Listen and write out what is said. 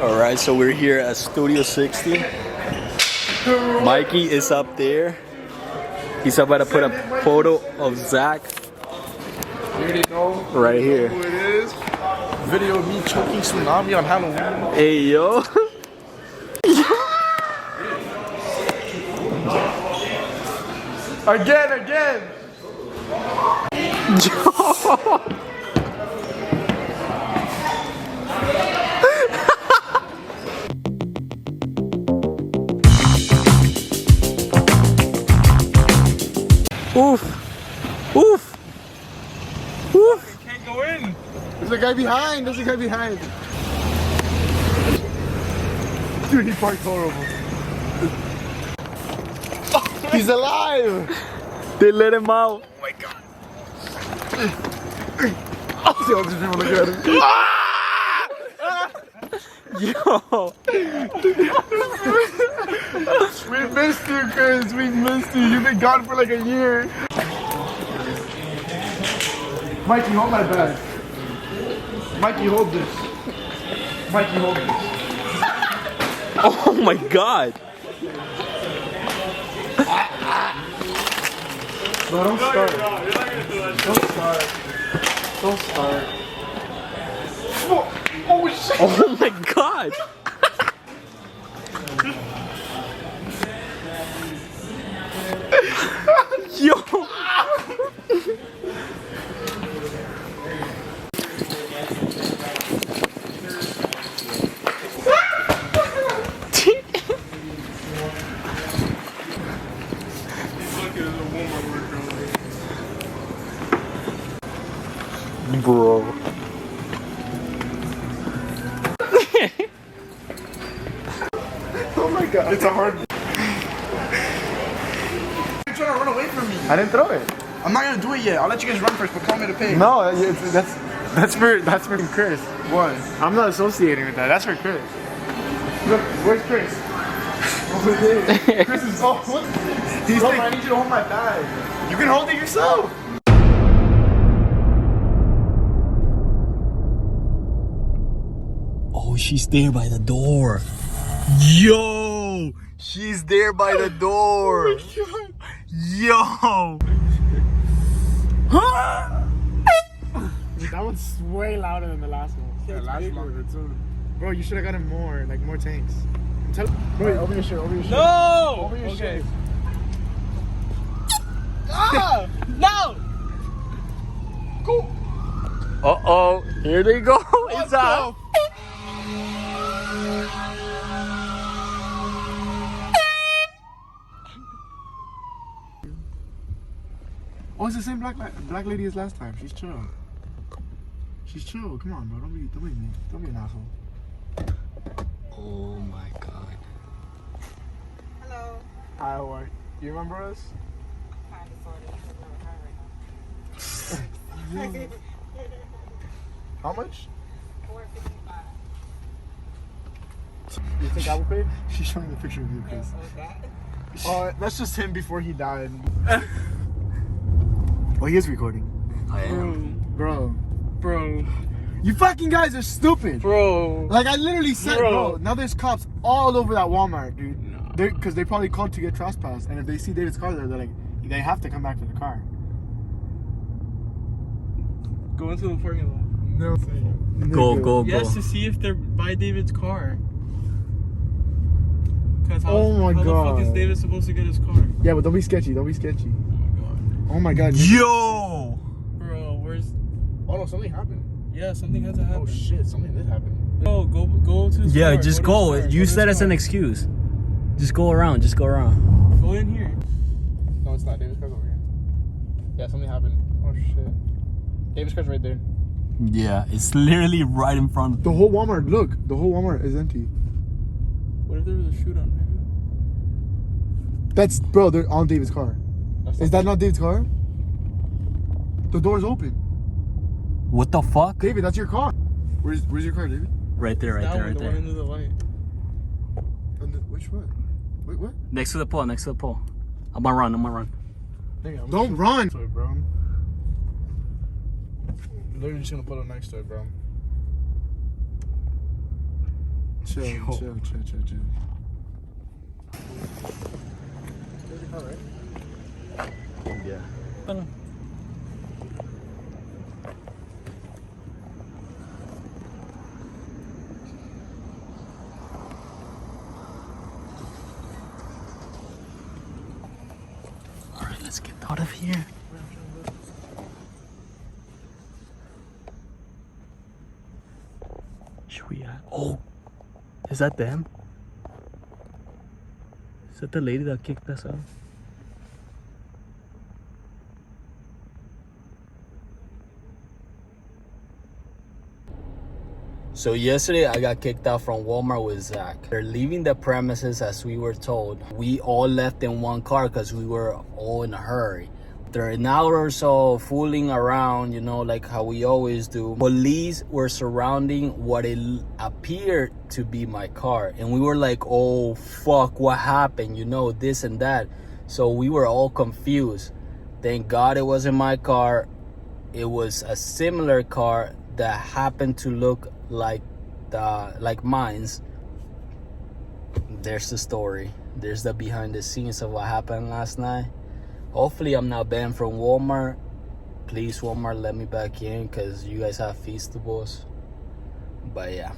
Alright, so we're here at Studio 60. Mikey is up there. He's about to put a photo of Zach. You already know. Right here. Who it is. Video of me choking Tsunami on Halloween. Hey, yo. Again. Oof. Can't go in. There's a guy behind. Dude, he parked horrible. He's alive. They let him out. Oh my god. See all these people looking at him. Yo. We missed you, Chris. We missed you. You've been gone for like a year. Mikey, hold my bag. Mikey, hold this. Mikey, hold this. Oh my god. No, don't start. Don't start. Oh shit. Oh my god. Yo. Bro. Oh my god. It's a hard. You're trying to run away from me. I didn't throw it. I'm not gonna do it yet. I'll let you guys run first, but call me to pay. No, that's for Chris. What? I'm not associating with that. That's for Chris. Look, where's Chris? Over there. Chris is off. What? Bro, I need you to hold my bag. You can hold it yourself. Oh, she's there by the door. Yo, she's there by the door. Yo. That one's way louder than the last one. Yeah, the last one too. Bro, you should have gotten more tanks. Bro, over your shirt. No. Over your shirt. Ah! No. Cool. Uh-oh, here they go. It's up. Oh, it's the same black lady as last time. She's chill. Come on, bro. Don't be an asshole. Oh my god. Hello. Hi, how are you? You remember us? Kind of, sort of. How much? $4.55. You think I will pay? She's showing the picture of you, Chris. Oh, that's just him before he died. Oh, he is recording. I am. Bro. Bro. You fucking guys are stupid. Bro. Like I literally said, bro. Now there's cops all over that Walmart, dude. No. Because they probably called to get trespassed, and if they see David's car there, they're like, they have to come back to the car. Go into the parking lot. No. Go. Yes, to see if they're by David's car. Cause Oh my how god. the fuck is David supposed to get his car? Yeah, but don't be sketchy. Oh my god. Oh my god. Yo. Bro, where's? Oh no, something happened. Yeah, something had to happen. Oh shit, something did happen. No, go to his Yeah, car. just to go. his car. You to said his it's an car. excuse. Just go around. Go in here. No, it's not. David's car's over here. Yeah, something happened. Oh shit. David's car's right there. Yeah, it's literally right in front. The whole Walmart, look. The whole Walmart is empty. What if there was a shootout? That's, bro, they're on David's car. Is that not David's car? The door's open. What the fuck? David, that's your car. Where's your car, David? Right there. The one under the light. Which one? Wait, what? Next to the pole. I'm gonna run. Don't run! To it, bro. Literally just gonna put it next to it, bro. Chill. Yeah. All right, let's get out of here. Should we? Oh, is that them? Is that the lady that kicked us out? So yesterday I got kicked out from Walmart with Zach. They're leaving the premises as we were told. We all left in one car because we were all in a hurry. After an hour or so fooling around, you know, like how we always do, police were surrounding what it appeared to be my car. And we were like, oh fuck, what happened? You know, this and that. So we were all confused. Thank God it wasn't my car. It was a similar car that happened to look like mine's. There's the story. There's the behind the scenes of what happened last night. Hopefully I'm not banned from Walmart. Please, Walmart, let me back in because you guys have Feastables. But yeah.